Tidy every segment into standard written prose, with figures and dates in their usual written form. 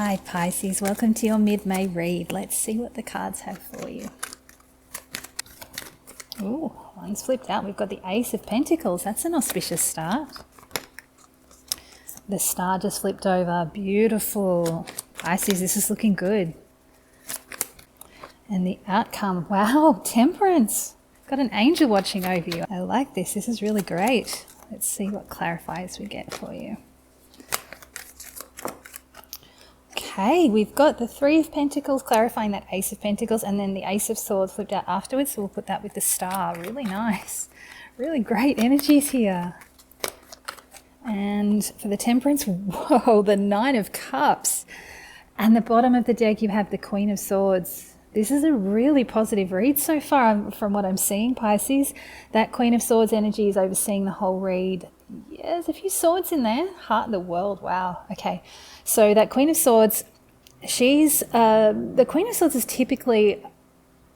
Hi Pisces, welcome to your mid-May read. Let's see what the cards have for you. Ooh, one's flipped out. We've got the Ace of Pentacles. That's an auspicious start. The Star just flipped over. Beautiful. Pisces, this is looking good. And the outcome, wow, Temperance. Got an angel watching over you. I like this. This is really great. Let's see what clarifiers we get for you. Okay, we've got the Three of Pentacles clarifying that Ace of Pentacles, and then the Ace of Swords flipped out afterwards, so we'll put that with the Star. Really nice. Really great energies here. And for the Temperance, whoa, the Nine of Cups. And the bottom of the deck, you have the Queen of Swords. This is a really positive read so far from what I'm seeing, Pisces. That Queen of Swords energy is overseeing the whole read. Yeah, there's a few swords in there. Heart of the world. Wow. Okay. So that Queen of Swords, the Queen of Swords is typically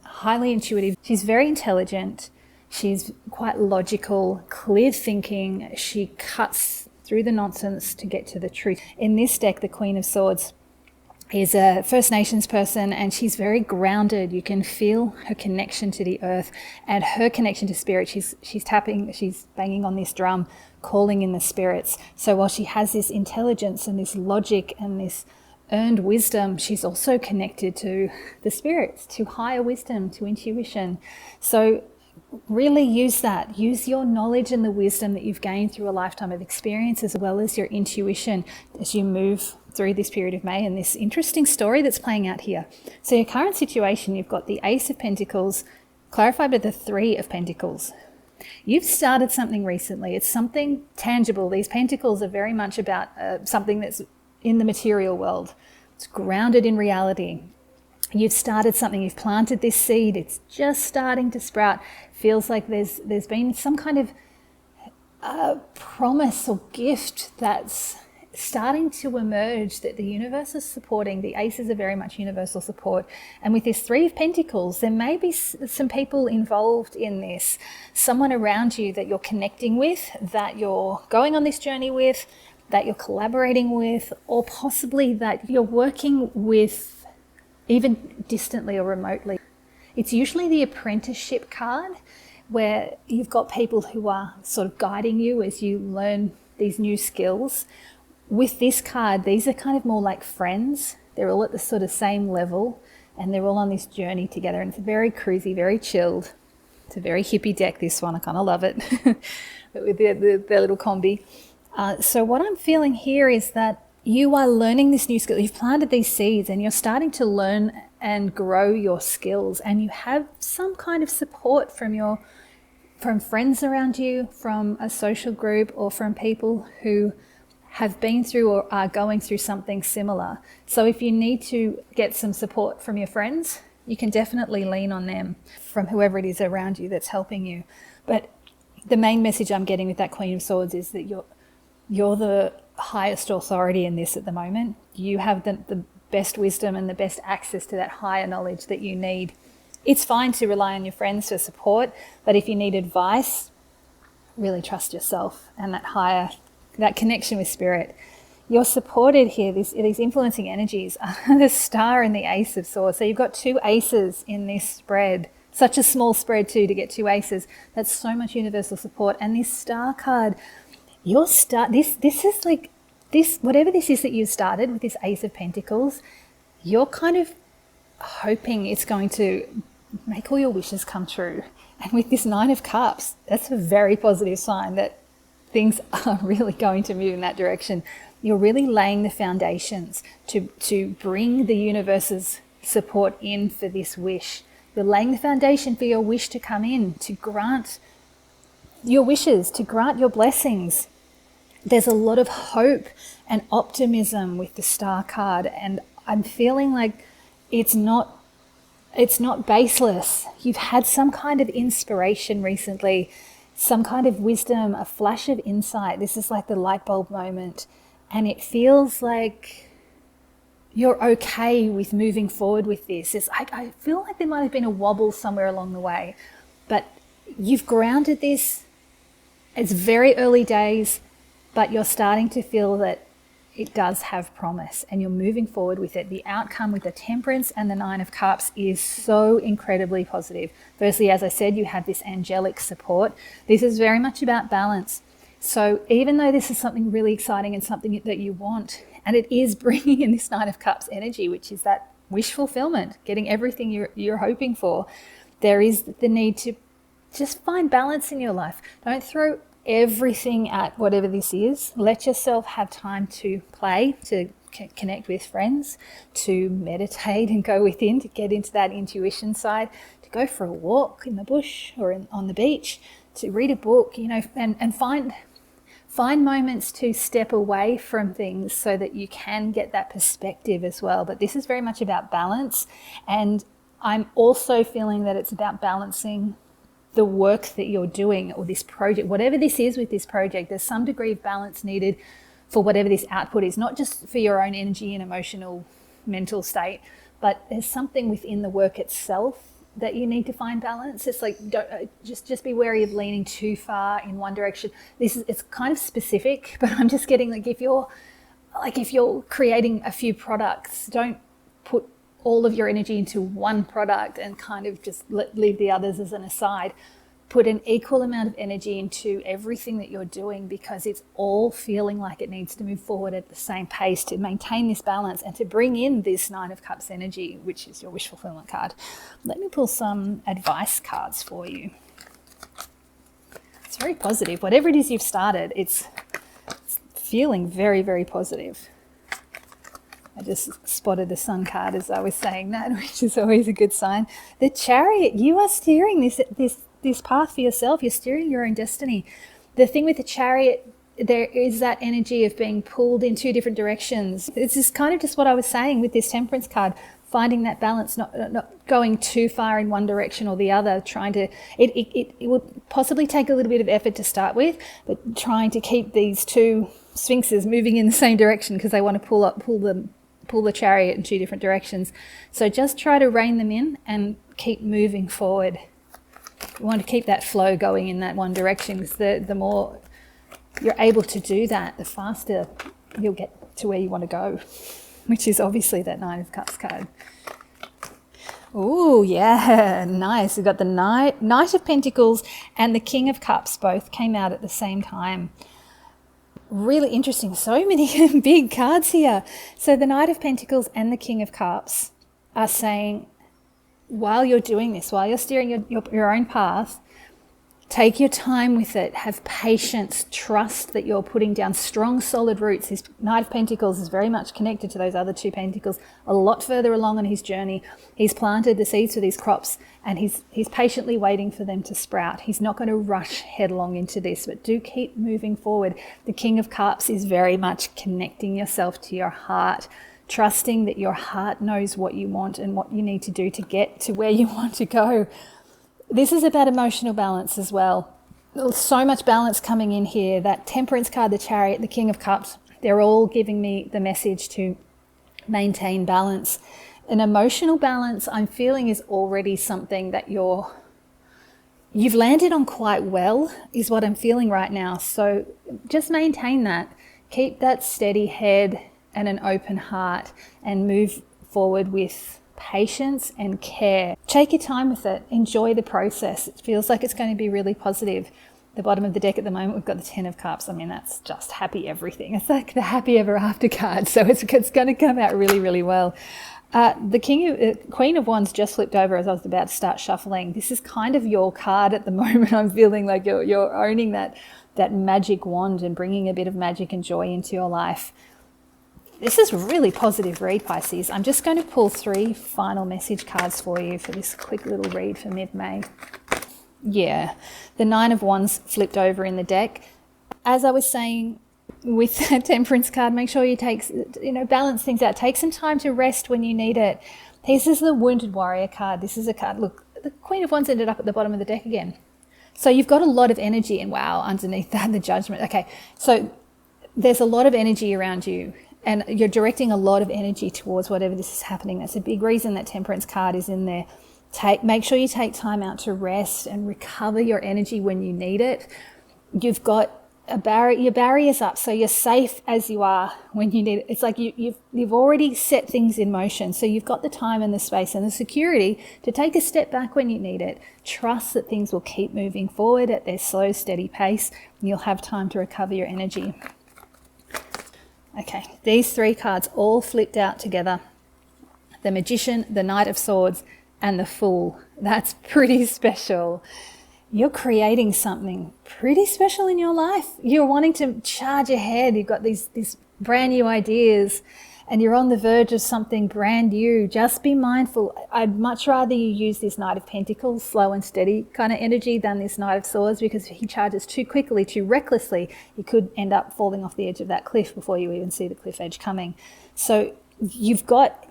highly intuitive. She's very intelligent. She's quite logical, clear thinking. She cuts through the nonsense to get to the truth. In this deck, the Queen of Swords is a First Nations person, and she's very grounded. You can feel her connection to the earth and her connection to spirit. She's banging on this drum, calling in the spirits. So while she has this intelligence and this logic and this earned wisdom, she's also connected to the spirits, to higher wisdom, to intuition. So really use that. Use your knowledge and the wisdom that you've gained through a lifetime of experience, as well as your intuition, as you move through this period of May and this interesting story that's playing out here. So your current situation, you've got the Ace of Pentacles clarified by the Three of Pentacles. You've started something recently. It's something tangible. These pentacles are very much about something that's in the material world. It's grounded in reality. You've started something. You've planted this seed. It's just starting to sprout. Feels like there's been some kind of promise or gift that's starting to emerge that the universe is supporting. The aces are very much universal support. And with this Three of Pentacles, there may be some people involved in this. Someone around you that you're connecting with, that you're going on this journey with, that you're collaborating with, or possibly that you're working with even distantly or remotely. It's usually the apprenticeship card, where you've got people who are sort of guiding you as you learn these new skills. With this card, these are kind of more like friends. They're all at the sort of same level, and they're all on this journey together. And it's very cruisy, very chilled. It's a very hippie deck, this one. I kind of love it with their little combi. So what I'm feeling here is that you are learning this new skill. You've planted these seeds and you're starting to learn and grow your skills, and you have some kind of support from friends around you, from a social group, or from people who have been through or are going through something similar. So if you need to get some support from your friends, you can definitely lean on them, from whoever it is around you that's helping you. But the main message I'm getting with that Queen of Swords is that you're the highest authority in this at the moment. You have the best wisdom and the best access to that higher knowledge that you need. It's fine to rely on your friends for support, but if you need advice, really trust yourself and that connection with spirit. You're supported here. These influencing energies are the Star and the Ace of Swords. So you've got two aces in this spread. Such a small spread too, to get two aces. That's so much universal support. And this Star card, this is like this, whatever this is that you started with this Ace of Pentacles, you're kind of hoping it's going to make all your wishes come true. And with this Nine of Cups, that's a very positive sign that things are really going to move in that direction. You're really laying the foundations to bring the universe's support in for this wish. You're laying the foundation for your wish to come in, to grant your wishes, to grant your blessings. There's a lot of hope and optimism with the Star card, and I'm feeling like it's not baseless. You've had some kind of inspiration recently, some kind of wisdom, a flash of insight. This is like the light bulb moment, and it feels like you're okay with moving forward with this. I feel like there might have been a wobble somewhere along the way, but you've grounded this. It's very early days, but you're starting to feel that it does have promise and you're moving forward with it. The outcome with the Temperance and the Nine of Cups is so incredibly positive. Firstly, as I said, you have this angelic support. This is very much about balance. So even though this is something really exciting and something that you want, and it is bringing in this Nine of Cups energy, which is that wish fulfillment, getting everything you're hoping for, there is the need to just find balance in your life. Don't throw everything at whatever this is. Let yourself have time to play, to connect with friends, to meditate and go within, to get into that intuition side, to go for a walk in the bush or on the beach, to read a book, and find moments to step away from things so that you can get that perspective as well. But this is very much about balance, and I'm also feeling that it's about balancing the work that you're doing or this project, whatever this is with this project. There's some degree of balance needed for whatever this output is, not just for your own energy and emotional, mental state, but there's something within the work itself that you need to find balance. It's like, just be wary of leaning too far in one direction. It's kind of specific, but I'm just getting if you're creating a few products, don't put all of your energy into one product and kind of just leave the others as an aside. Put an equal amount of energy into everything that you're doing, because it's all feeling like it needs to move forward at the same pace to maintain this balance and to bring in this Nine of Cups energy, which is your wish fulfillment card. Let me pull some advice cards for you. It's very positive. Whatever it is you've started, it's feeling very, very positive. I just spotted the Sun card as I was saying that, which is always a good sign. The Chariot, you are steering this path for yourself. You're steering your own destiny. The thing with the Chariot, there is that energy of being pulled in two different directions. It's just kind of just what I was saying with this Temperance card, finding that balance, not going too far in one direction or the other, it would possibly take a little bit of effort to start with, but trying to keep these two sphinxes moving in the same direction, because they want to pull the Chariot in two different directions. So just try to rein them in and keep moving forward. You want to keep that flow going in that one direction, because the more you're able to do that, the faster you'll get to where you want to go, which is obviously that Nine of Cups card. Oh, yeah, nice. We've got the Knight of Pentacles and the King of Cups both came out at the same time. Really interesting. So many big cards here. So the Knight of Pentacles and the King of Cups are saying, while you're doing this, while you're steering your own path, take your time with it. Have patience. Trust that you're putting down strong, solid roots. This Knight of Pentacles is very much connected to those other two Pentacles, a lot further along on his journey. He's planted the seeds for these crops, and he's patiently waiting for them to sprout. He's not going to rush headlong into this, but do keep moving forward. The King of Cups is very much connecting yourself to your heart, trusting that your heart knows what you want and what you need to do to get to where you want to go. This is about emotional balance as well. So much balance coming in here. That Temperance card, the Chariot, the King of Cups, they're all giving me the message to maintain balance. An emotional balance, I'm feeling, is already something that you've landed on quite well, is what I'm feeling right now. So just maintain that. Keep that steady head and an open heart, and move forward with patience and care. Take your time with it. Enjoy the process. It feels like it's going to be really positive. The bottom of the deck at the moment, we've got the Ten of Cups. I mean, that's just happy everything. It's like the happy ever after card. So it's going to come out really, really well. The Queen of Wands just flipped over as I was about to start shuffling. This is kind of your card at the moment. I'm feeling like you're owning that magic wand and bringing a bit of magic and joy into your life. This is really positive read, Pisces. I'm just going to pull 3 final message cards for you for this quick little read for mid-May. Yeah, the Nine of Wands flipped over in the deck. As I was saying with that Temperance card, make sure you balance things out. Take some time to rest when you need it. This is the Wounded Warrior card. This is a card, look, the Queen of Wands ended up at the bottom of the deck again. So you've got a lot of energy, and wow, underneath that, the Judgment. Okay, so there's a lot of energy around you, and you're directing a lot of energy towards whatever this is happening. That's a big reason that Temperance card is in there. Make sure you take time out to rest and recover your energy when you need it. You've got your barrier's up, so you're safe as you are when you need it. It's like you've already set things in motion, so you've got the time and the space and the security to take a step back when you need it. Trust that things will keep moving forward at their slow, steady pace, and you'll have time to recover your energy. Okay, these three cards all flipped out together. The Magician, the Knight of Swords, and the Fool. That's pretty special. You're creating something pretty special in your life. You're wanting to charge ahead. You've got these brand new ideas and you're on the verge of something brand new. Just be mindful. I'd much rather you use this Knight of Pentacles, slow and steady kind of energy, than this Knight of Swords, because if he charges too quickly, too recklessly, you could end up falling off the edge of that cliff before you even see the cliff edge coming. So you've got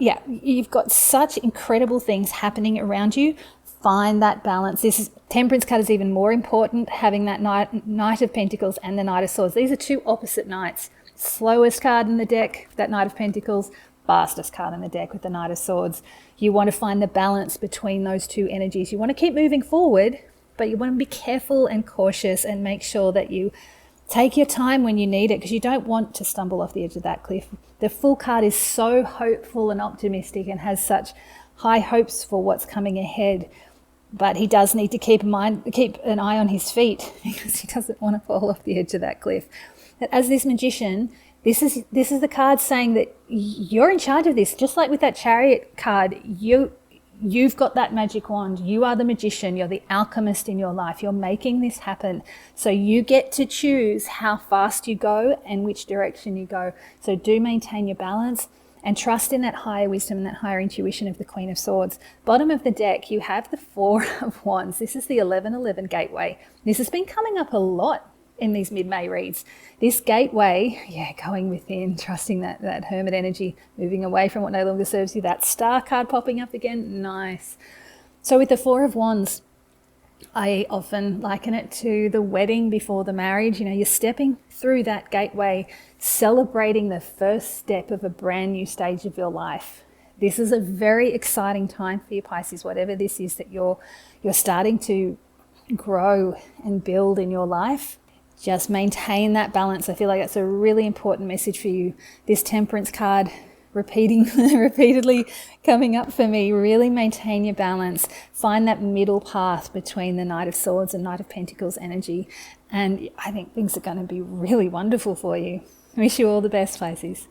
such incredible things happening around you. Find that balance. Temperance card is even more important, having that Knight of Pentacles and the Knight of Swords. These are two opposite knights. Slowest card in the deck, that Knight of Pentacles, fastest card in the deck with the Knight of Swords. You want to find the balance between those two energies. You want to keep moving forward, but you want to be careful and cautious and make sure that you take your time when you need it, because you don't want to stumble off the edge of that cliff. The Fool card is so hopeful and optimistic and has such high hopes for what's coming ahead. But he does need to keep an eye on his feet, because he doesn't want to fall off the edge of that cliff. But as this Magician, this is the card saying that you're in charge of this. Just like with that Chariot card, you've got that magic wand. You are the magician. You're the alchemist in your life. You're making this happen. So you get to choose how fast you go and which direction you go. So do maintain your balance. And trust in that higher wisdom and that higher intuition of the Queen of Swords. Bottom of the deck, you have the Four of Wands. This is the 1111 gateway. This has been coming up a lot in these mid-May reads. This gateway, going within, trusting that hermit energy, moving away from what no longer serves you. That Star card popping up again, nice. So with the Four of Wands, I often liken it to the wedding before the marriage. You're stepping through that gateway, celebrating the first step of a brand new stage of your life. This is a very exciting time for you, Pisces, whatever this is that you're starting to grow and build in your life. Just maintain that balance. I feel like that's a really important message for you. This Temperance card repeatedly coming up for me. Really maintain your balance. Find that middle path between the Knight of Swords and Knight of Pentacles energy. And I think things are going to be really wonderful for you. I wish you all the best, Pisces.